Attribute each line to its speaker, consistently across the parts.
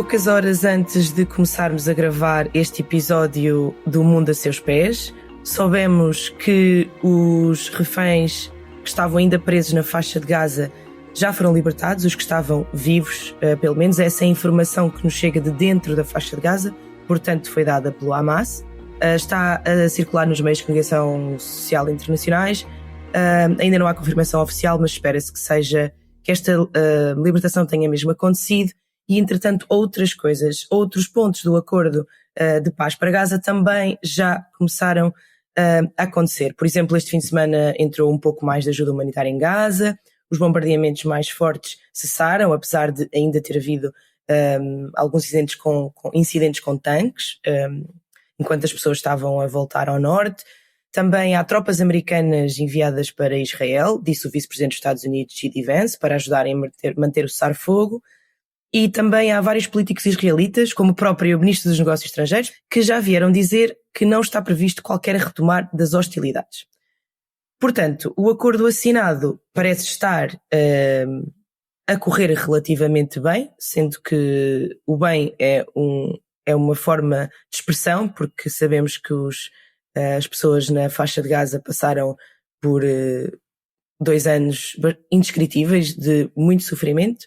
Speaker 1: poucas horas antes de começarmos a gravar este episódio do Mundo a Seus Pés, soubemos que os reféns que estavam ainda presos na faixa de Gaza já foram libertados, os que estavam vivos, pelo menos essa é a informação que nos chega de dentro da faixa de Gaza, portanto foi dada pelo Hamas. Está a circular nos meios de comunicação social internacionais. Ainda não há confirmação oficial, mas espera-se que esta libertação tenha mesmo acontecido. E, entretanto, outros pontos do acordo de paz para Gaza também já começaram a acontecer. Por exemplo, este fim de semana entrou um pouco mais de ajuda humanitária em Gaza, os bombardeamentos mais fortes cessaram, apesar de ainda ter havido alguns incidentes com tanques, enquanto as pessoas estavam a voltar ao norte. Também há tropas americanas enviadas para Israel, disse o vice-presidente dos Estados Unidos, J.D. Vance, para ajudarem a manter o cessar-fogo. E também há vários políticos israelitas, como o próprio ministro dos Negócios Estrangeiros, que já vieram dizer que não está previsto qualquer retomar das hostilidades. Portanto, o acordo assinado parece estar a correr relativamente bem, sendo que o bem é uma forma de expressão, porque sabemos que as pessoas na faixa de Gaza passaram por 2 anos indescritíveis de muito sofrimento,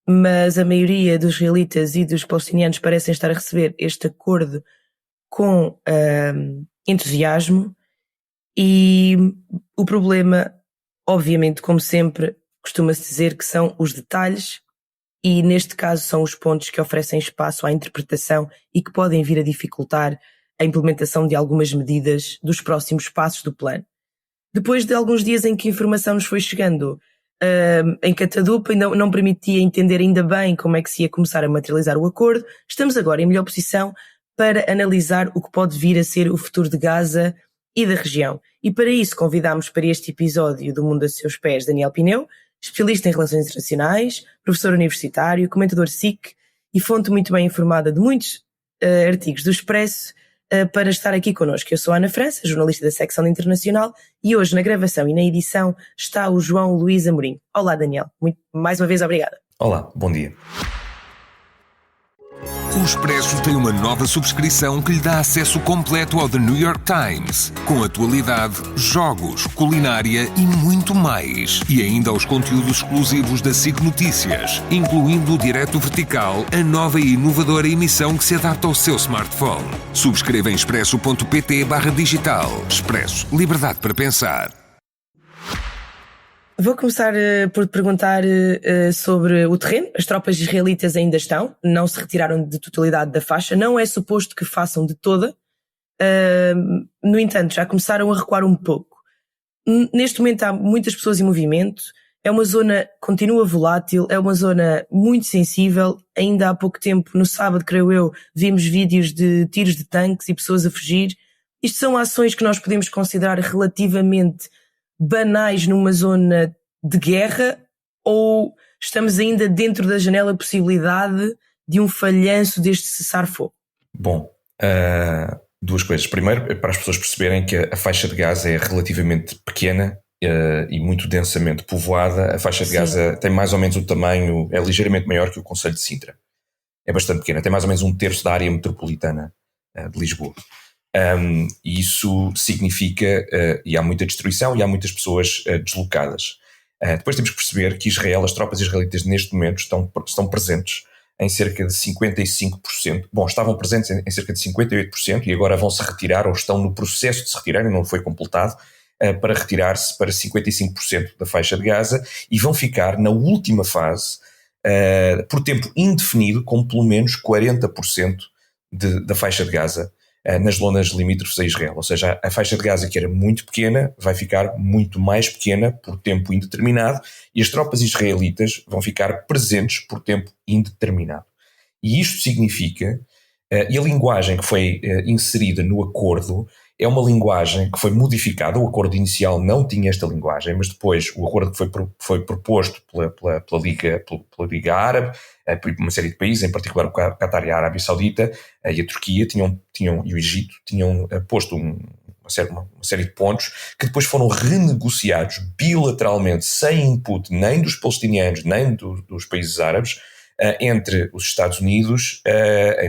Speaker 1: mas a maioria dos israelitas e dos palestinianos parecem estar a receber este acordo com entusiasmo. E o problema, obviamente, como sempre, costuma-se dizer que são os detalhes, e neste caso são os pontos que oferecem espaço à interpretação e que podem vir a dificultar a implementação de algumas medidas dos próximos passos do plano. Depois de alguns dias em que a informação nos foi chegando em catadupa e não permitia entender ainda bem como é que se ia começar a materializar o acordo, estamos agora em melhor posição para analisar o que pode vir a ser o futuro de Gaza e da região. E para isso convidámos para este episódio do Mundo a Seus Pés Daniel Pineu, especialista em relações internacionais, professor universitário, comentador SIC e fonte muito bem informada de muitos artigos do Expresso, para estar aqui connosco. Eu sou a Ana França, jornalista da secção internacional, e hoje na gravação e na edição está o João Luís Amorim. Olá, Daniel. Mais uma vez, obrigada.
Speaker 2: Olá, bom dia.
Speaker 3: O Expresso tem uma nova subscrição que lhe dá acesso completo ao The New York Times, com atualidade, jogos, culinária e muito mais. E ainda aos conteúdos exclusivos da SIC Notícias, incluindo o Direto Vertical, a nova e inovadora emissão que se adapta ao seu smartphone. Subscreva em expresso.pt/digital. Expresso. Liberdade para pensar.
Speaker 1: Vou começar por te perguntar sobre o terreno. As tropas israelitas ainda não se retiraram de totalidade da faixa, não é suposto que façam de toda. No entanto, já começaram a recuar um pouco. Neste momento há muitas pessoas em movimento, é uma zona, continua volátil, é uma zona muito sensível. Ainda há pouco tempo, no sábado, creio eu, vimos vídeos de tiros de tanques e pessoas a fugir. Isto são ações que nós podemos considerar relativamente banais numa zona de guerra, ou estamos ainda dentro da janela possibilidade de um falhanço deste cessar-fogo?
Speaker 2: Bom, duas coisas. Primeiro, para as pessoas perceberem que a faixa de Gaza é relativamente pequena e muito densamente povoada. A faixa de Gaza tem mais ou menos o tamanho, é ligeiramente maior que o concelho de Sintra. É bastante pequena, tem mais ou menos 1/3 da área metropolitana de Lisboa. E isso significa, e há muita destruição e há muitas pessoas deslocadas. Depois temos que perceber que as tropas israelitas neste momento estão presentes em cerca de 55%, estavam presentes em cerca de 58% e agora vão se retirar, ou estão no processo de se retirarem, não foi completado, para retirar-se para 55% da faixa de Gaza, e vão ficar na última fase por tempo indefinido com pelo menos 40% da faixa de Gaza nas zonas limítrofes a Israel. Ou seja, a faixa de Gaza, que era muito pequena, vai ficar muito mais pequena por tempo indeterminado, e as tropas israelitas vão ficar presentes por tempo indeterminado. E isto significa, e a linguagem que foi inserida no acordo é uma linguagem que foi modificada. O acordo inicial não tinha esta linguagem, mas depois o acordo que foi proposto pela Liga Árabe, por uma série de países, em particular o Qatar e a Arábia Saudita e a Turquia, e o Egito tinham posto uma série de pontos que depois foram renegociados bilateralmente, sem input nem dos palestinianos nem dos países árabes, entre os Estados Unidos,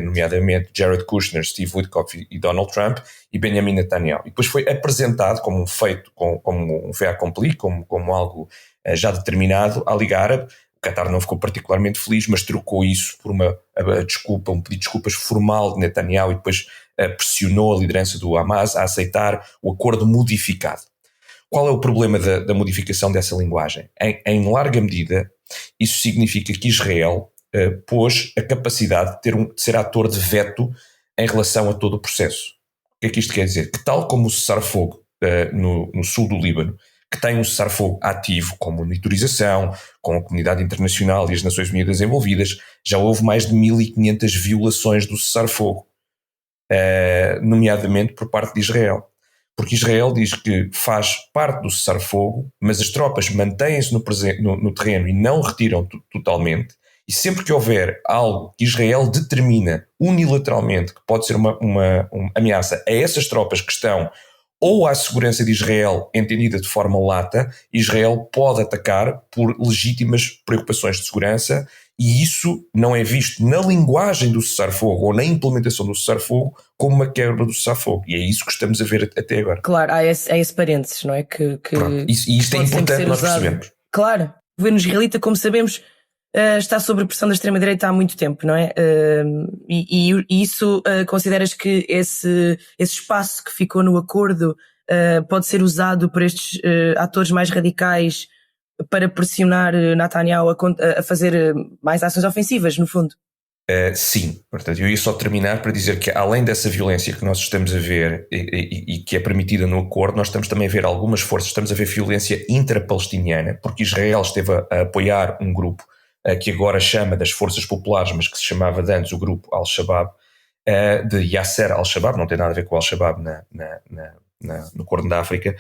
Speaker 2: nomeadamente Jared Kushner, Steve Witkoff e Donald Trump, e Benjamin Netanyahu. E depois foi apresentado como um feito, como um fait accompli, como algo já determinado à Liga Árabe. O Qatar não ficou particularmente feliz, mas trocou isso por um pedido de desculpas formal de Netanyahu e depois pressionou a liderança do Hamas a aceitar o acordo modificado. Qual é o problema da modificação dessa linguagem? Em larga medida, isso significa que Israel pôs a capacidade de ser ator de veto em relação a todo o processo. O que é que isto quer dizer? Que tal como o cessar-fogo no sul do Líbano, que tem um cessar-fogo ativo, com monitorização, com a comunidade internacional e as Nações Unidas envolvidas, já houve mais de 1.500 violações do cessar-fogo, nomeadamente por parte de Israel. Porque Israel diz que faz parte do cessar-fogo, mas as tropas mantêm-se no terreno e não retiram totalmente, e sempre que houver algo que Israel determina unilateralmente que pode ser uma ameaça a essas tropas que estão ou à segurança de Israel entendida de forma lata, Israel pode atacar por legítimas preocupações de segurança, e isso não é visto na linguagem do cessar-fogo ou na implementação do cessar-fogo como uma quebra do cessar-fogo. E é isso que estamos a ver até agora.
Speaker 1: Claro, há esse parênteses, não é?
Speaker 2: E isto é importante nós percebemos.
Speaker 1: Claro, o governo israelita, como sabemos, está sob a pressão da extrema-direita há muito tempo, não é? E isso, consideras que esse espaço que ficou no acordo pode ser usado por estes atores mais radicais para pressionar Netanyahu a fazer mais ações ofensivas, no fundo?
Speaker 2: Sim, portanto, eu ia só terminar para dizer que além dessa violência que nós estamos a ver e que é permitida no acordo, nós estamos também a ver algumas forças, estamos a ver violência intra-palestiniana, porque Israel esteve a apoiar um grupo que agora chama das Forças Populares, mas que se chamava de antes o grupo Al-Shabaab, de Yasser Al-Shabaab, não tem nada a ver com o Al-Shabaab no Corno da África,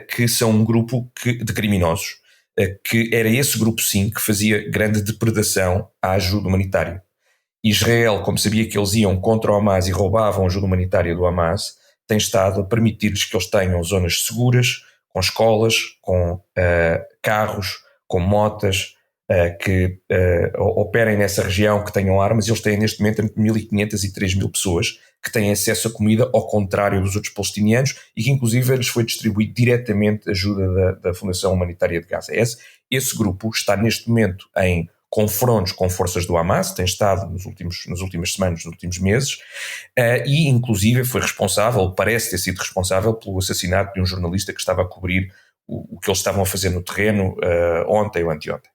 Speaker 2: que são um grupo de criminosos, que era esse grupo sim que fazia grande depredação à ajuda humanitária. Israel, como sabia que eles iam contra o Hamas e roubavam a ajuda humanitária do Hamas, tem estado a permitir-lhes que eles tenham zonas seguras, com escolas, com carros, com motas, que operem nessa região, que tenham armas. Eles têm neste momento entre 1.500 e 3.000 pessoas que têm acesso a comida, ao contrário dos outros palestinianos, e que inclusive lhes foi distribuído diretamente ajuda da Fundação Humanitária de Gaza. Esse grupo está neste momento em confrontos com forças do Hamas, tem estado nas últimas semanas, nos últimos meses, e inclusive foi responsável, parece ter sido responsável pelo assassinato de um jornalista que estava a cobrir o que eles estavam a fazer no terreno ontem ou anteontem.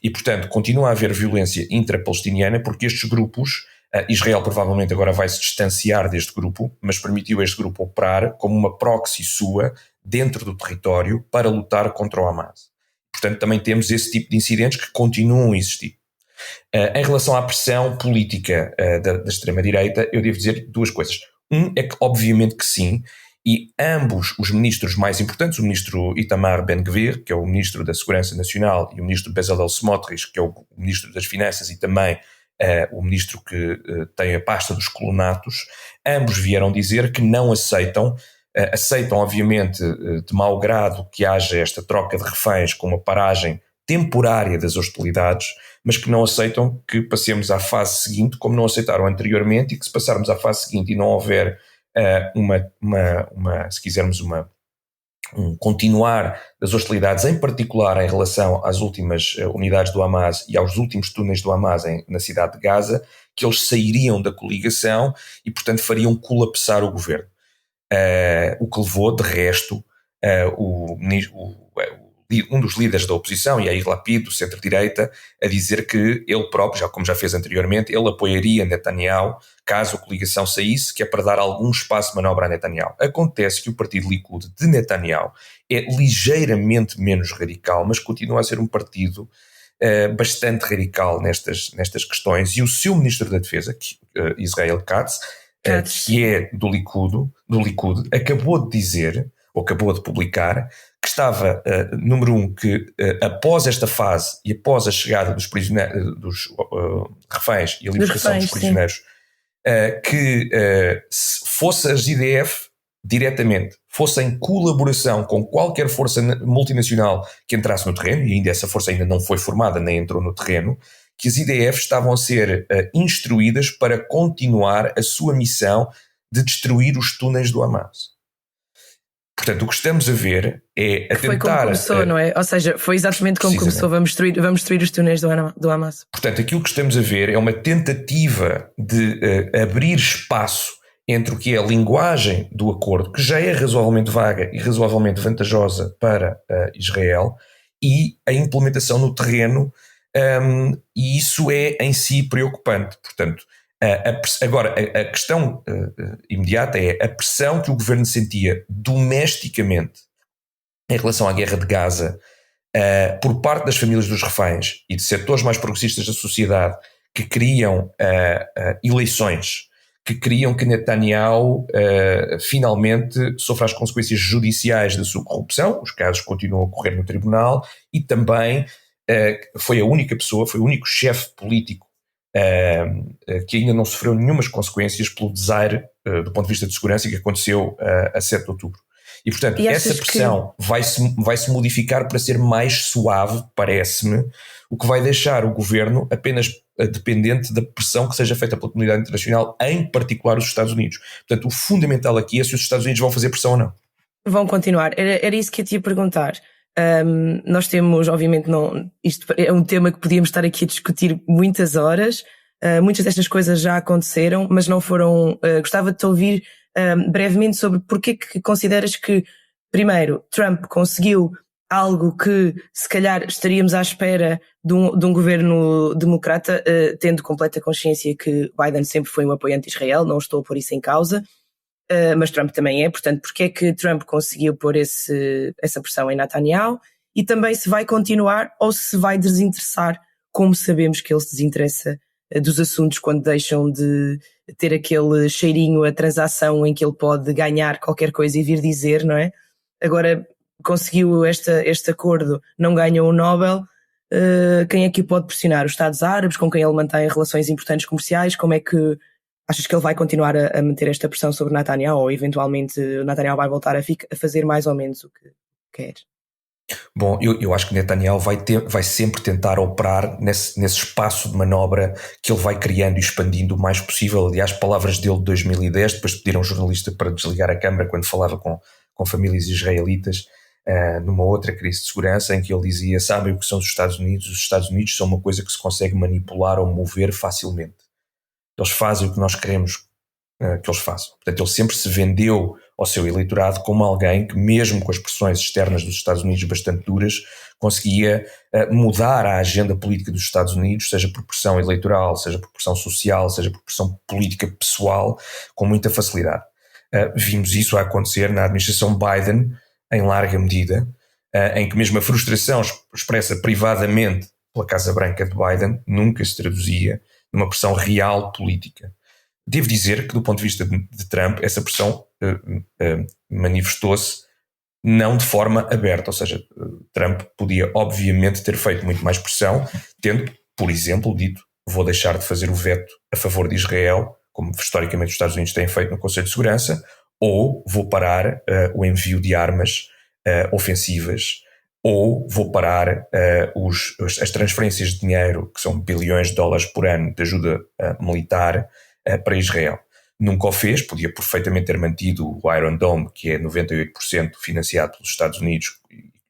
Speaker 2: E, portanto, continua a haver violência intra-palestiniana porque estes grupos, Israel provavelmente agora vai se distanciar deste grupo, mas permitiu este grupo operar como uma proxy sua dentro do território para lutar contra o Hamas. Portanto, também temos esse tipo de incidentes que continuam a existir. Em relação à pressão política da extrema-direita, eu devo dizer duas coisas. É que, obviamente que sim, e ambos os ministros mais importantes, o ministro Itamar Ben-Gvir, que é o ministro da Segurança Nacional, e o ministro Bezalel Smotrich, que é o ministro das Finanças e também o ministro que tem a pasta dos colonatos, ambos vieram dizer que não aceitam obviamente de mau grado que haja esta troca de reféns com uma paragem temporária das hostilidades, mas que não aceitam que passemos à fase seguinte, como não aceitaram anteriormente, e que se passarmos à fase seguinte e não houver se quisermos um continuar das hostilidades, em particular em relação às últimas unidades do Hamas e aos últimos túneis do Hamas na cidade de Gaza, que eles sairiam da coligação e, portanto, fariam colapsar o governo. O que levou, de resto, um dos líderes da oposição, Yair Lapid, do centro-direita, a dizer que ele próprio, como já fez anteriormente, ele apoiaria Netanyahu caso a coligação saísse, que é para dar algum espaço de manobra a Netanyahu. Acontece que o partido Likud de Netanyahu é ligeiramente menos radical, mas continua a ser um partido bastante radical nestas questões, e o seu ministro da Defesa, Israel Katz, que é do Likud, acabou de dizer, ou acabou de publicar, que estava, número um, que após esta fase e após a chegada dos reféns e a libertação dos prisioneiros, que se fosse as IDF diretamente, fosse em colaboração com qualquer força multinacional que entrasse no terreno, e ainda essa força ainda não foi formada nem entrou no terreno, que as IDF estavam a ser instruídas para continuar a sua missão de destruir os túneis do Hamas. Portanto, o que estamos a ver é a
Speaker 1: foi
Speaker 2: tentar...
Speaker 1: como começou, não é? Ou seja, foi exatamente como começou, vamos destruir os túneis do Hamas.
Speaker 2: Portanto, aquilo que estamos a ver é uma tentativa de abrir espaço entre o que é a linguagem do acordo, que já é razoavelmente vaga e razoavelmente vantajosa para Israel, e a implementação no terreno, e isso é em si preocupante. Portanto, agora, a questão imediata é a pressão que o governo sentia domesticamente em relação à guerra de Gaza, por parte das famílias dos reféns e de setores mais progressistas da sociedade que queriam eleições, que queriam que Netanyahu finalmente sofra as consequências judiciais da sua corrupção. Os casos continuam a correr no tribunal, e também foi a única pessoa, foi o único chefe político que ainda não sofreu nenhumas consequências pelo desaire do ponto de vista de segurança que aconteceu a 7 de outubro. E, portanto, essa pressão vai-se modificar para ser mais suave, parece-me, o que vai deixar o governo apenas dependente da pressão que seja feita pela comunidade internacional, em particular os Estados Unidos. Portanto, o fundamental aqui é se os Estados Unidos vão fazer pressão ou não.
Speaker 1: Vão continuar. Era isso que eu te ia perguntar. Nós temos, obviamente, isto é um tema que podíamos estar aqui a discutir muitas horas. Muitas destas coisas já aconteceram, mas não foram... gostava de te ouvir brevemente sobre porque que consideras que, primeiro, Trump conseguiu algo que se calhar estaríamos à espera de um governo democrata, tendo completa consciência que Biden sempre foi um apoiante de Israel, não estou a pôr isso em causa, mas Trump também é. Portanto, porque é que Trump conseguiu pôr essa pressão em Netanyahu, e também se vai continuar ou se vai desinteressar, como sabemos que ele se desinteressa dos assuntos quando deixam de ter aquele cheirinho a transação em que ele pode ganhar qualquer coisa e vir dizer, não é? Agora conseguiu este acordo, não ganhou o Nobel, quem é que o pode pressionar? Os Estados Árabes, com quem ele mantém relações importantes comerciais? Como é que achas que ele vai continuar a manter esta pressão sobre Netanyahu, ou eventualmente Netanyahu vai voltar a fazer mais ou menos o que quer?
Speaker 2: Bom, eu acho que Netanyahu vai sempre tentar operar nesse espaço de manobra que ele vai criando e expandindo o mais possível. Aliás, palavras dele de 2010, depois de pedir a um jornalista para desligar a câmara quando falava com famílias israelitas, numa outra crise de segurança, em que ele dizia: sabem o que são os Estados Unidos são uma coisa que se consegue manipular ou mover facilmente. Eles fazem o que nós queremos que eles façam. Portanto, ele sempre se vendeu ao seu eleitorado como alguém que, mesmo com as pressões externas dos Estados Unidos bastante duras, conseguia mudar a agenda política dos Estados Unidos, seja por pressão eleitoral, seja por pressão social, seja por pressão política pessoal, com muita facilidade. Vimos isso a acontecer na administração Biden, em larga medida, em que mesmo a frustração expressa privadamente pela Casa Branca de Biden nunca se traduzia numa pressão real política. Devo dizer que, do ponto de vista de Trump, essa pressão manifestou-se não de forma aberta, ou seja, Trump podia obviamente ter feito muito mais pressão, tendo, por exemplo, dito: vou deixar de fazer o veto a favor de Israel, como historicamente os Estados Unidos têm feito no Conselho de Segurança, ou vou parar o envio de armas ofensivas, ou vou parar as transferências de dinheiro, que são bilhões de dólares por ano de ajuda militar para Israel. Nunca o fez, podia perfeitamente ter mantido o Iron Dome, que é 98% financiado pelos Estados Unidos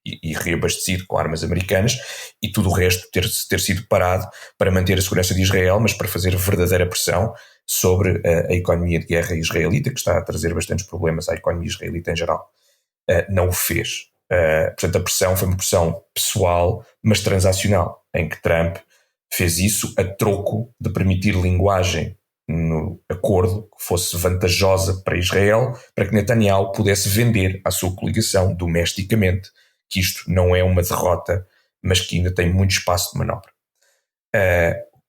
Speaker 2: e reabastecido com armas americanas, e tudo o resto ter sido parado para manter a segurança de Israel, mas para fazer verdadeira pressão sobre a economia de guerra israelita, que está a trazer bastantes problemas à economia israelita em geral. Não o fez. Portanto, a pressão foi uma pressão pessoal, mas transacional, em que Trump fez isso a troco de permitir linguagem no acordo que fosse vantajosa para Israel, para que Netanyahu pudesse vender à sua coligação domesticamente que isto não é uma derrota, mas que ainda tem muito espaço de manobra.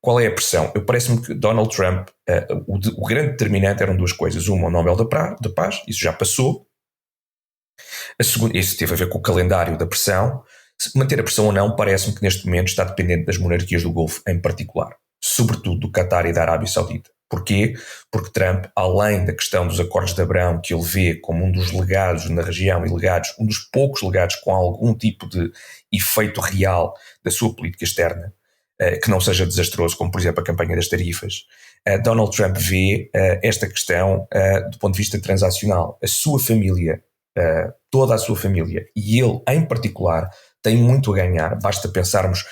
Speaker 2: Qual é a pressão? Parece-me que Donald Trump, o grande determinante eram duas coisas. Uma, o Nobel da Paz, isso já passou. A segunda, isso teve a ver com o calendário da pressão. Manter a pressão ou não, parece-me que neste momento está dependente das monarquias do Golfo em particular, sobretudo do Qatar e da Arábia Saudita. Porquê? Porque Trump, além da questão dos acordos de Abrão, que ele vê como um dos legados na região e legados, um dos poucos legados com algum tipo de efeito real da sua política externa, que não seja desastroso, como por exemplo a campanha das tarifas. Donald Trump vê esta questão do ponto de vista transacional. A sua família, toda a sua família, e ele em particular, tem muito a ganhar. Basta pensarmos,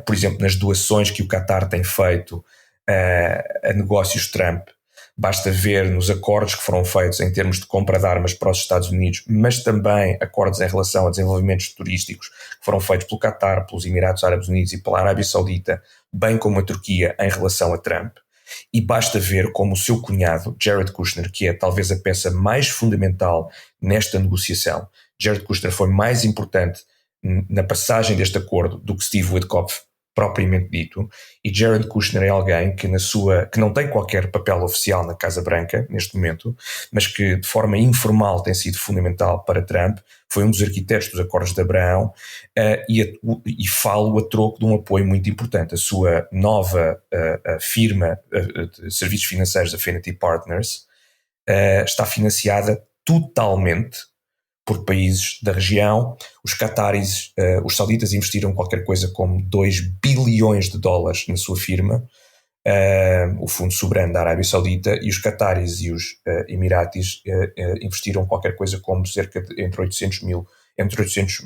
Speaker 2: por exemplo, nas doações que o Qatar tem feito a negócios Trump. Basta ver nos acordos que foram feitos em termos de compra de armas para os Estados Unidos, mas também acordos em relação a desenvolvimentos turísticos que foram feitos pelo Qatar, pelos Emirados Árabes Unidos e pela Arábia Saudita, bem como a Turquia em relação a Trump. E basta ver como o seu cunhado, Jared Kushner, que é talvez a peça mais fundamental nesta negociação. Jared Kushner foi mais importante na passagem deste acordo do que Steve Witkoff propriamente dito, e Jared Kushner é alguém que não tem qualquer papel oficial na Casa Branca neste momento, mas que de forma informal tem sido fundamental para Trump, foi um dos arquitetos dos Acordos de Abraão, e falo a troco de um apoio muito importante. A sua nova firma de serviços financeiros, Affinity Partners, está financiada totalmente por países da região. Os qataris, os sauditas investiram qualquer coisa como 2 bilhões de dólares na sua firma, o Fundo Soberano da Arábia Saudita, e os qataris e os emiratis investiram qualquer coisa como cerca de entre 800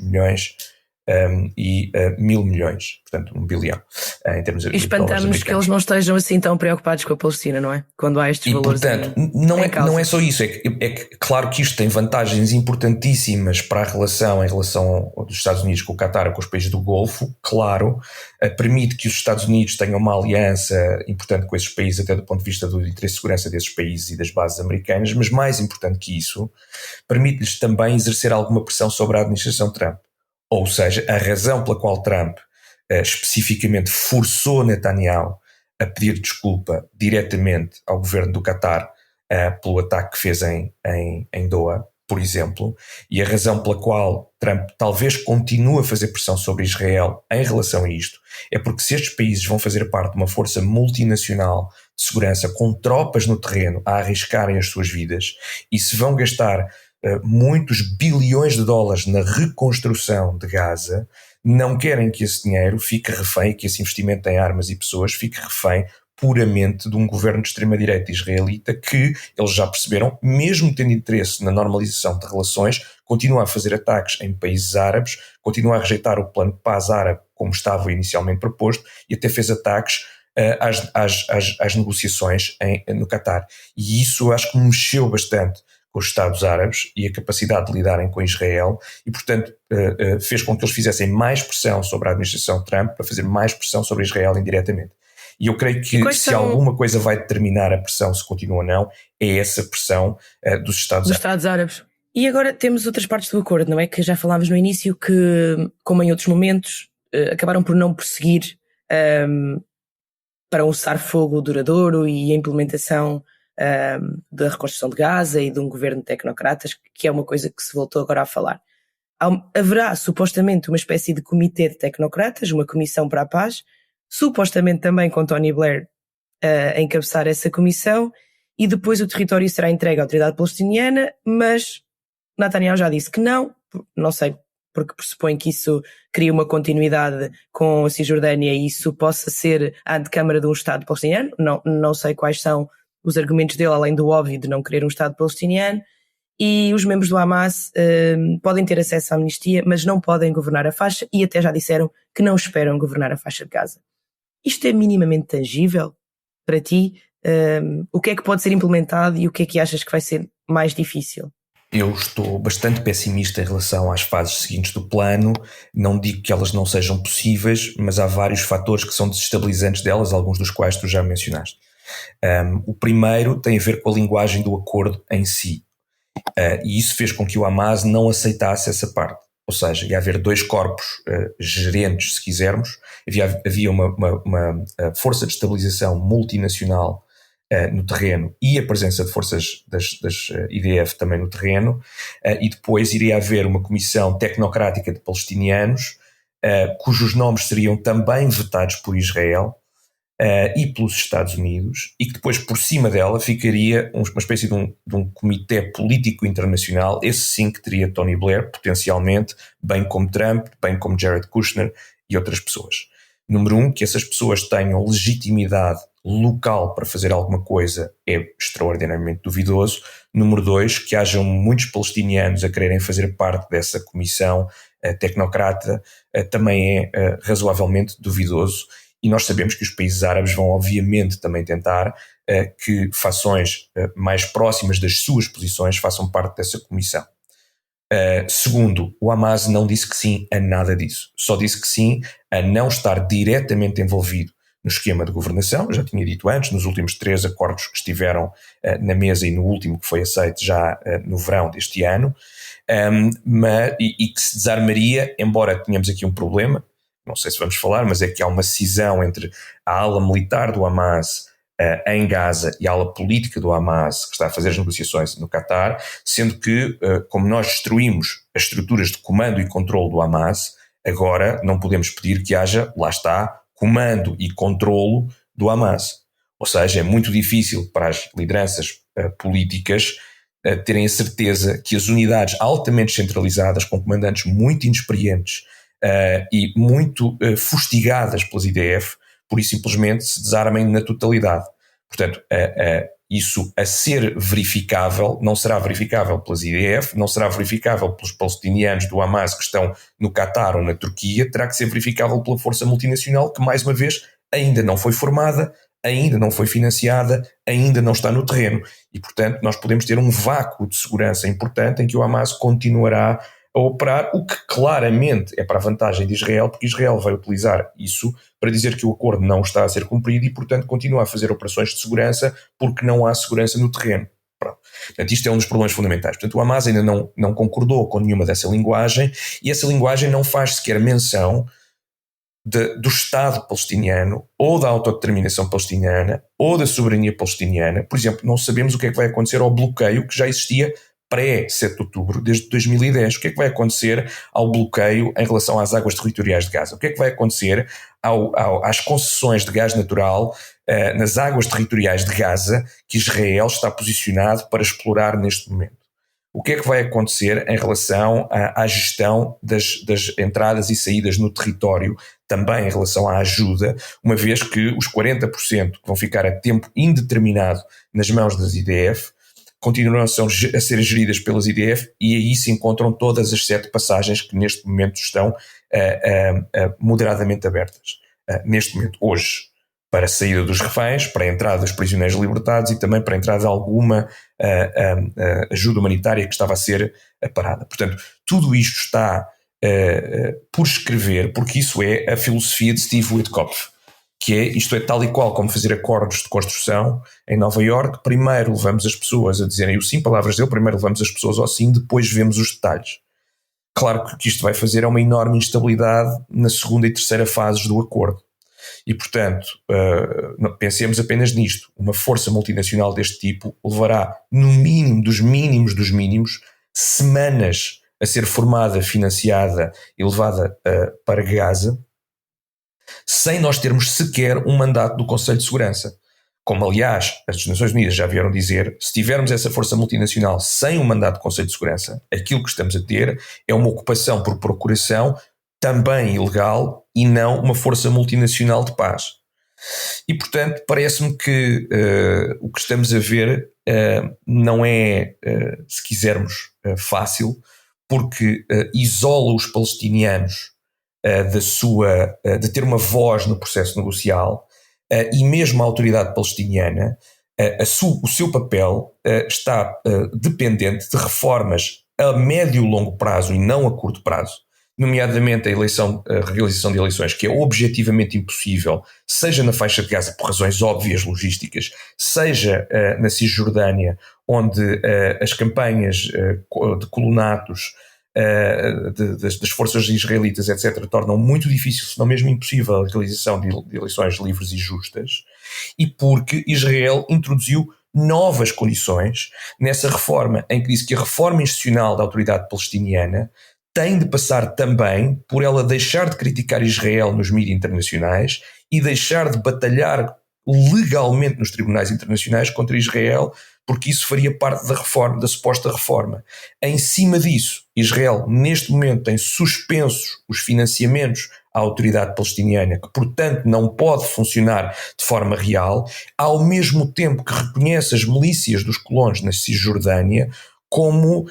Speaker 2: milhões e 1.000 milhões, portanto 1 bilhão em termos de dólares americanos.
Speaker 1: E espantamos que eles não estejam assim tão preocupados com a Palestina, não é? Quando há estes valores.
Speaker 2: E portanto, não é só isso, é que claro que isto tem vantagens importantíssimas para a relação dos Estados Unidos com o Qatar, com os países do Golfo, claro, permite que os Estados Unidos tenham uma aliança importante com esses países, até do ponto de vista do interesse de segurança desses países e das bases americanas, mas mais importante que isso, permite-lhes também exercer alguma pressão sobre a administração Trump. Ou seja, a razão pela qual Trump especificamente forçou Netanyahu a pedir desculpa diretamente ao governo do Qatar pelo ataque que fez em Doha, por exemplo, e a razão pela qual Trump talvez continue a fazer pressão sobre Israel em relação a isto, é porque se estes países vão fazer parte de uma força multinacional de segurança com tropas no terreno a arriscarem as suas vidas, e se vão gastar muitos bilhões de dólares na reconstrução de Gaza, não querem que esse dinheiro fique refém, que esse investimento em armas e pessoas fique refém puramente de um governo de extrema-direita israelita que, eles já perceberam, mesmo tendo interesse na normalização de relações, continua a fazer ataques em países árabes, continua a rejeitar o plano de paz árabe como estava inicialmente proposto, e até fez ataques às negociações no Qatar. E isso acho que mexeu bastante com os Estados Árabes e a capacidade de lidarem com Israel, e portanto fez com que eles fizessem mais pressão sobre a administração Trump para fazer mais pressão sobre Israel indiretamente. E eu creio que se alguma coisa vai determinar a pressão, se continua ou não, é essa pressão dos Estados
Speaker 1: Árabes. E agora temos outras partes do acordo, não é? Que já falámos no início que, como em outros momentos, acabaram por não prosseguir para um cessar-fogo duradouro e a implementação da reconstrução de Gaza e de um governo de tecnocratas, que é uma coisa que se voltou agora a falar. Haverá supostamente uma espécie de comitê de tecnocratas, uma comissão para a paz, supostamente também com Tony Blair a encabeçar essa comissão, e depois o território será entregue à autoridade palestiniana, mas Netanyahu já disse que não sei, porque pressupõe que isso cria uma continuidade com a Cisjordânia e isso possa ser a antecâmara de um Estado palestiniano. Não sei quais são os argumentos dele, além do óbvio de não querer um Estado palestiniano, e os membros do Hamas podem ter acesso à amnistia, mas não podem governar a faixa, e até já disseram que não esperam governar a faixa de Gaza. Isto é minimamente tangível para ti? O que é que pode ser implementado e o que é que achas que vai ser mais difícil?
Speaker 2: Eu estou bastante pessimista em relação às fases seguintes do plano. Não digo que elas não sejam possíveis, mas há vários fatores que são desestabilizantes delas, alguns dos quais tu já mencionaste. O primeiro tem a ver com a linguagem do acordo em si, e isso fez com que o Hamas não aceitasse essa parte, ou seja, ia haver dois corpos gerentes, se quisermos. Havia uma força de estabilização multinacional no terreno e a presença de forças das IDF também no terreno, e depois iria haver uma comissão tecnocrática de palestinianos cujos nomes seriam também vetados por Israel e pelos Estados Unidos, e que depois por cima dela ficaria uma espécie de um comitê político internacional, esse sim que teria Tony Blair potencialmente, bem como Trump, bem como Jared Kushner e outras pessoas. Número um, que essas pessoas tenham legitimidade local para fazer alguma coisa é extraordinariamente duvidoso. Número dois, que hajam muitos palestinianos a quererem fazer parte dessa comissão tecnocrata também é razoavelmente duvidoso. E nós sabemos que os países árabes vão obviamente também tentar que fações mais próximas das suas posições façam parte dessa comissão. Segundo, o Hamas não disse que sim a nada disso. Só disse que sim a não estar diretamente envolvido no esquema de governação. Já tinha dito antes, nos últimos 3 acordos que estiveram na mesa e no último que foi aceito já no verão deste ano, e que se desarmaria, embora tenhamos aqui um problema, não sei se vamos falar, mas é que há uma cisão entre a ala militar do Hamas em Gaza e a ala política do Hamas, que está a fazer as negociações no Qatar, sendo que, como nós destruímos as estruturas de comando e controlo do Hamas, agora não podemos pedir que haja, lá está, comando e controlo do Hamas. Ou seja, é muito difícil para as lideranças políticas terem a certeza que as unidades altamente centralizadas, com comandantes muito inexperientes e muito fustigadas pelas IDF, por isso simplesmente se desarmem na totalidade. Portanto, isso a ser verificável, não será verificável pelas IDF, não será verificável pelos palestinianos do Hamas que estão no Qatar ou na Turquia, terá que ser verificável pela força multinacional que, mais uma vez, ainda não foi formada, ainda não foi financiada, ainda não está no terreno. E, portanto, nós podemos ter um vácuo de segurança importante em que o Hamas continuará a operar, o que claramente é para a vantagem de Israel, porque Israel vai utilizar isso para dizer que o acordo não está a ser cumprido e, portanto, continua a fazer operações de segurança porque não há segurança no terreno. Pronto. Portanto, isto é um dos problemas fundamentais. Portanto, o Hamas ainda não concordou com nenhuma dessa linguagem e essa linguagem não faz sequer menção do Estado palestiniano ou da autodeterminação palestiniana ou da soberania palestiniana. Por exemplo, não sabemos o que é que vai acontecer ao bloqueio que já existia pré-7 de outubro, desde 2010. O que é que vai acontecer ao bloqueio em relação às águas territoriais de Gaza? O que é que vai acontecer às concessões de gás natural nas águas territoriais de Gaza que Israel está posicionado para explorar neste momento? O que é que vai acontecer em relação à gestão das entradas e saídas no território, também em relação à ajuda, uma vez que os 40% que vão ficar a tempo indeterminado nas mãos das IDF continuarão a ser geridas pelas IDF e aí se encontram todas as 7 passagens que neste momento estão moderadamente abertas. Neste momento, hoje, para a saída dos reféns, para a entrada dos prisioneiros libertados e também para a entrada de alguma ajuda humanitária que estava a ser parada. Portanto, tudo isto está por escrever, porque isso é a filosofia de Steve Witkoff, que isto é tal e qual como fazer acordos de construção em Nova Iorque. Primeiro levamos as pessoas a dizerem o sim, palavras dele, primeiro levamos as pessoas ao sim, depois vemos os detalhes. Claro que o que isto vai fazer é uma enorme instabilidade na segunda e terceira fases do acordo. E, portanto, pensemos apenas nisto. Uma força multinacional deste tipo levará, no mínimo dos mínimos, semanas a ser formada, financiada e levada para Gaza, sem nós termos sequer um mandato do Conselho de Segurança. Como, aliás, as Nações Unidas já vieram dizer, se tivermos essa força multinacional sem um mandato do Conselho de Segurança, aquilo que estamos a ter é uma ocupação por procuração também ilegal e não uma força multinacional de paz. E, portanto, parece-me que o que estamos a ver não é, se quisermos, fácil, porque isola os palestinianos de ter uma voz no processo negocial e mesmo a autoridade palestiniana, o seu papel está dependente de reformas a médio e longo prazo e não a curto prazo, nomeadamente a realização de eleições, que é objetivamente impossível, seja na faixa de Gaza por razões óbvias logísticas, seja na Cisjordânia, onde as campanhas de colonatos das forças israelitas, etc., tornam muito difícil, se não mesmo impossível, a realização de eleições livres e justas, e porque Israel introduziu novas condições nessa reforma, em que disse que a reforma institucional da autoridade palestiniana tem de passar também por ela deixar de criticar Israel nos mídias internacionais e deixar de batalhar legalmente nos tribunais internacionais contra Israel, porque isso faria parte da reforma, da suposta reforma. Em cima disso, Israel neste momento tem suspensos os financiamentos à autoridade palestiniana, que portanto não pode funcionar de forma real, ao mesmo tempo que reconhece as milícias dos colonos na Cisjordânia como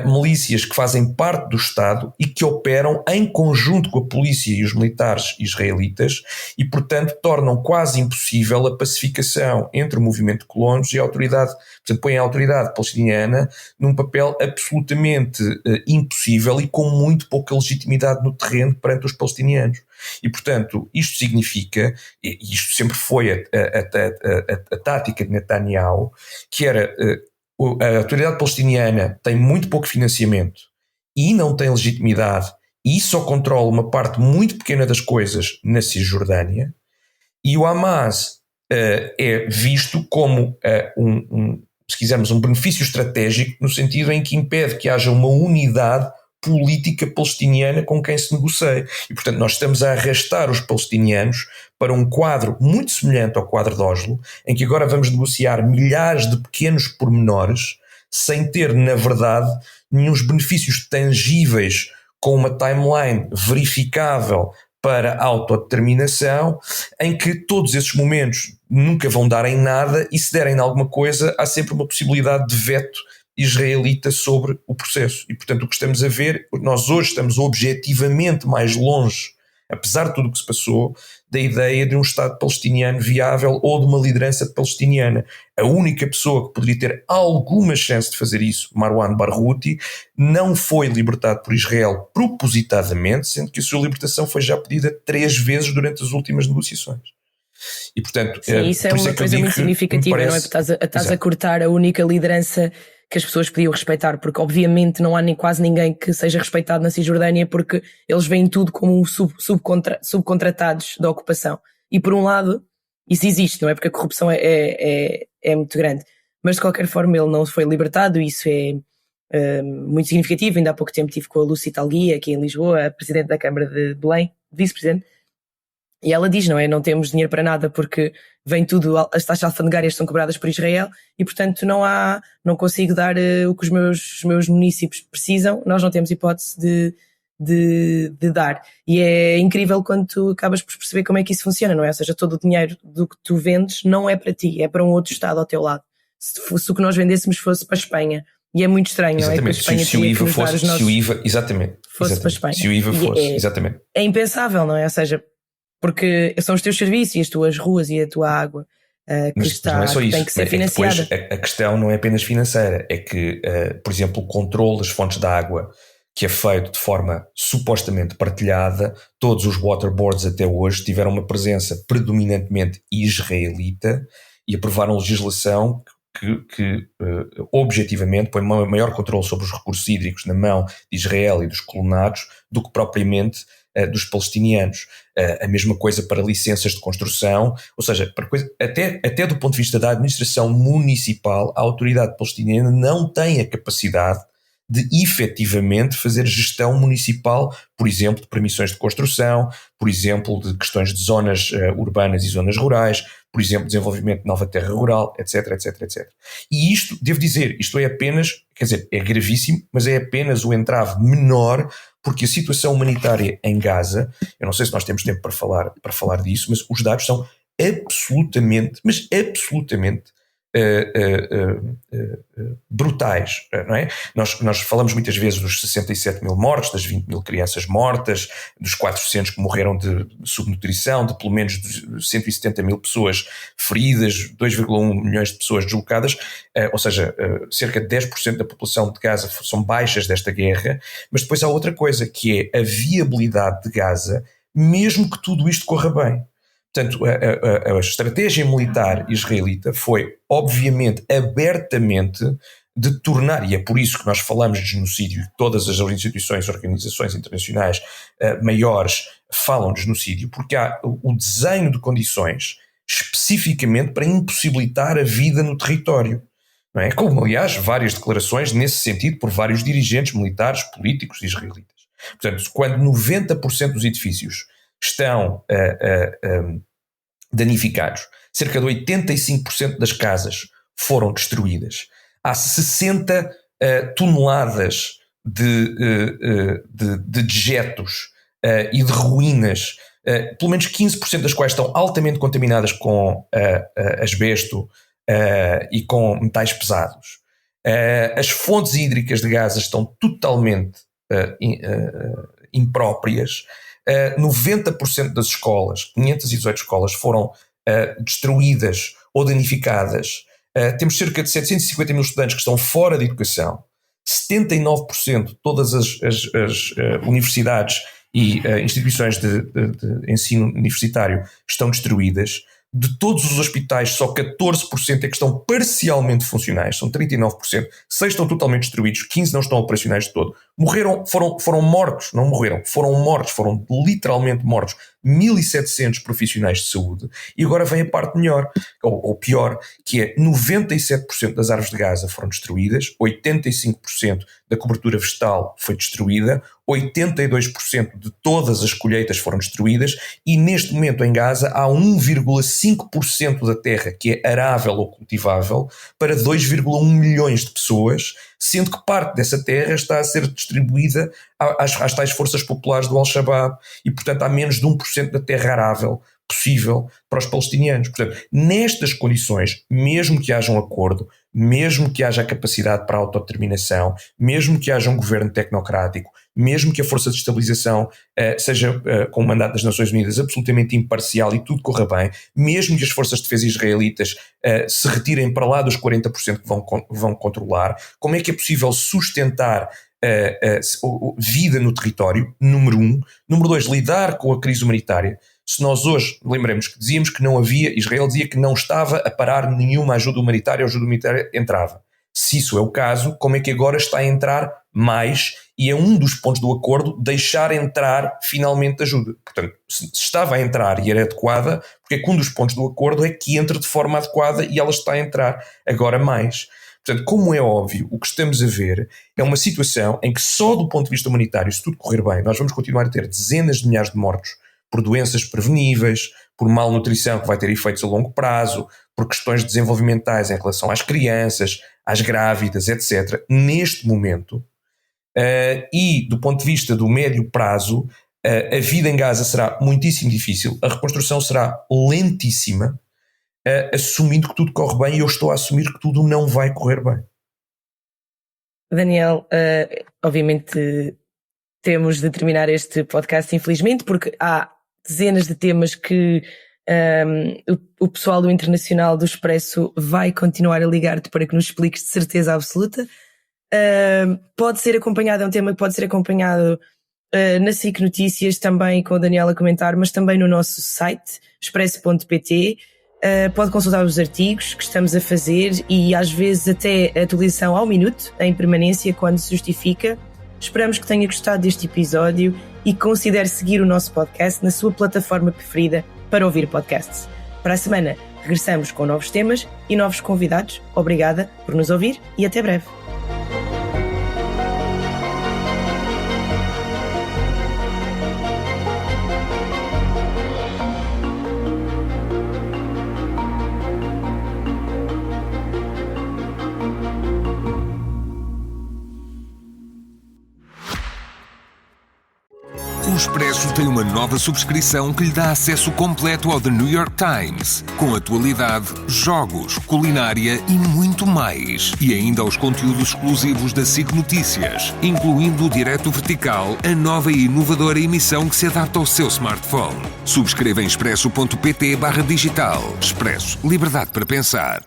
Speaker 2: milícias que fazem parte do Estado e que operam em conjunto com a polícia e os militares israelitas e, portanto, tornam quase impossível a pacificação entre o movimento de colonos e a autoridade. Portanto, põem a autoridade palestiniana num papel absolutamente impossível e com muito pouca legitimidade no terreno perante os palestinianos. E, portanto, isto significa, e isto sempre foi a tática de Netanyahu, que era... a autoridade palestiniana tem muito pouco financiamento e não tem legitimidade e só controla uma parte muito pequena das coisas na Cisjordânia, e o Hamas é visto como se quisermos, um benefício estratégico no sentido em que impede que haja uma unidade política palestiniana com quem se negocia. E, portanto, nós estamos a arrastar os palestinianos para um quadro muito semelhante ao quadro de Oslo, em que agora vamos negociar milhares de pequenos pormenores, sem ter, na verdade, nenhum benefícios tangíveis com uma timeline verificável para a autodeterminação, em que todos esses momentos nunca vão dar em nada, e se derem em alguma coisa, há sempre uma possibilidade de veto israelita sobre o processo. E, portanto, o que estamos a ver, nós hoje estamos objetivamente mais longe, apesar de tudo o que se passou, da ideia de um Estado palestiniano viável ou de uma liderança palestiniana. A única pessoa que poderia ter alguma chance de fazer isso, Marwan Barghouti, não foi libertado por Israel propositadamente, sendo que a sua libertação foi já pedida 3 vezes durante as últimas negociações. E, portanto,
Speaker 1: sim, isso é uma coisa muito significativa, não é? Porque estás a cortar a única liderança que as pessoas podiam respeitar, porque obviamente não há nem quase ninguém que seja respeitado na Cisjordânia, porque eles veem tudo como subcontratados da ocupação. E por um lado, isso existe, não é? Porque a corrupção é muito grande. Mas de qualquer forma ele não foi libertado, e isso é muito significativo. Ainda há pouco tempo estive com a Lucy Talguia aqui em Lisboa, a Presidente da Câmara de Belém, Vice-Presidente, e ela diz, não é? Não temos dinheiro para nada porque vem tudo, as taxas alfandegárias são cobradas por Israel e, portanto, não consigo dar o que os meus municípios precisam, nós não temos hipótese de dar. E é incrível quando tu acabas por perceber como é que isso funciona, não é? Ou seja, todo o dinheiro do que tu vendes não é para ti, é para um outro Estado ao teu lado. Se o que nós vendêssemos fosse para a Espanha. E é muito estranho,
Speaker 2: exatamente,
Speaker 1: não é? Que a Espanha
Speaker 2: se o IVA fosse,
Speaker 1: se o IVA,
Speaker 2: exatamente,
Speaker 1: fosse para a Espanha.
Speaker 2: Se o IVA fosse, exatamente.
Speaker 1: É impensável, não é? Ou seja, porque são os teus serviços e as tuas ruas e a tua água que tem que ser financiada.
Speaker 2: Depois, a questão não é apenas financeira, é que, por exemplo, o controle das fontes de água, que é feito de forma supostamente partilhada, todos os waterboards até hoje tiveram uma presença predominantemente israelita e aprovaram legislação que objetivamente põe um maior controle sobre os recursos hídricos na mão de Israel e dos colonados do que propriamente dos palestinianos. A mesma coisa para licenças de construção, ou seja, até do ponto de vista da administração municipal, a autoridade palestiniana não tem a capacidade de efetivamente fazer gestão municipal, por exemplo, de permissões de construção, por exemplo, de questões de zonas urbanas e zonas rurais, por exemplo, desenvolvimento de nova terra rural, etc, etc, etc. E isto, devo dizer, isto é apenas, quer dizer, é gravíssimo, mas é apenas o entrave menor, porque a situação humanitária em Gaza, eu não sei se nós temos tempo para falar disso, mas os dados são absolutamente brutais, não é? Nós falamos muitas vezes dos 67 mil mortos, das 20 mil crianças mortas, dos 400 que morreram de subnutrição, de pelo menos 170 mil pessoas feridas, 2,1 milhões de pessoas deslocadas, ou seja, cerca de 10% da população de Gaza são baixas desta guerra, mas depois há outra coisa, que é a viabilidade de Gaza, mesmo que tudo isto corra bem. Portanto, a estratégia militar israelita foi, obviamente, abertamente de tornar, e é por isso que nós falamos de genocídio, todas as instituições, organizações internacionais maiores falam de genocídio, porque há o desenho de condições especificamente para impossibilitar a vida no território. Não é? Como, aliás, várias declarações nesse sentido por vários dirigentes militares, políticos israelitas. Portanto, quando 90% dos edifícios estão danificados, cerca de 85% das casas foram destruídas, há 60 toneladas de dejetos e de ruínas, pelo menos 15% das quais estão altamente contaminadas com asbesto e com metais pesados. As fontes hídricas de Gaza estão totalmente impróprias. 90% das escolas, 518 escolas, foram destruídas ou danificadas. Temos cerca de 750 mil estudantes que estão fora de educação. 79% de todas as universidades e instituições de ensino universitário estão destruídas. De todos os hospitais, só 14% é que estão parcialmente funcionais, são 39%, 6 estão totalmente destruídos, 15 não estão operacionais de todo. Foram mortos, não morreram, foram mortos, foram literalmente mortos 1.700 profissionais de saúde. E agora vem a parte melhor, ou pior, que é 97% das árvores de Gaza foram destruídas, 85% da cobertura vegetal foi destruída, 82% de todas as colheitas foram destruídas e neste momento em Gaza há 1,5% da terra que é arável ou cultivável para 2,1 milhões de pessoas, sendo que parte dessa terra está a ser distribuída às tais forças populares do Al-Shabaab e, portanto, há menos de 1% da terra arável possível para os palestinianos. Portanto, nestas condições, mesmo que haja um acordo, mesmo que haja a capacidade para a autodeterminação, mesmo que haja um governo tecnocrático, mesmo que a força de estabilização seja, com o mandato das Nações Unidas, absolutamente imparcial e tudo corra bem, mesmo que as forças de defesa israelitas se retirem para lá dos 40% que vão controlar, como é que é possível sustentar vida no território, número 1. Número 2, lidar com a crise humanitária. Se nós hoje, lembremos que dizíamos que não havia, Israel dizia que não estava a parar nenhuma ajuda humanitária, a ajuda humanitária entrava. Se isso é o caso, como é que agora está a entrar mais? E é um dos pontos do acordo deixar entrar finalmente ajuda. Portanto, se estava a entrar e era adequada, porque é que um dos pontos do acordo é que entre de forma adequada e ela está a entrar agora mais. Portanto, como é óbvio, o que estamos a ver é uma situação em que só do ponto de vista humanitário, se tudo correr bem, nós vamos continuar a ter dezenas de milhares de mortos por doenças preveníveis, por malnutrição que vai ter efeitos a longo prazo, por questões desenvolvimentais em relação às crianças, às grávidas, etc. Neste momento, e do ponto de vista do médio prazo, a vida em Gaza será muitíssimo difícil, a reconstrução será lentíssima, assumindo que tudo corre bem, e eu estou a assumir que tudo não vai correr bem.
Speaker 1: Daniel, obviamente temos de terminar este podcast, infelizmente, porque há dezenas de temas que o pessoal do Internacional do Expresso vai continuar a ligar-te para que nos expliques de certeza absoluta. Pode ser acompanhado, é um tema que pode ser acompanhado na SIC Notícias, também com o Daniel a comentar, mas também no nosso site, expresso.pt. Pode consultar os artigos que estamos a fazer e às vezes até a atualização ao minuto, em permanência, quando se justifica. Esperamos que tenha gostado deste episódio e considere seguir o nosso podcast na sua plataforma preferida para ouvir podcasts. Para a semana regressamos com novos temas e novos convidados. Obrigada por nos ouvir e até breve.
Speaker 3: O Expresso tem uma nova subscrição que lhe dá acesso completo ao The New York Times, com atualidade, jogos, culinária e muito mais. E ainda aos conteúdos exclusivos da SIC Notícias, incluindo o Direto Vertical, a nova e inovadora emissão que se adapta ao seu smartphone. Subscreva em expresso.pt/digital. Expresso. Liberdade para pensar.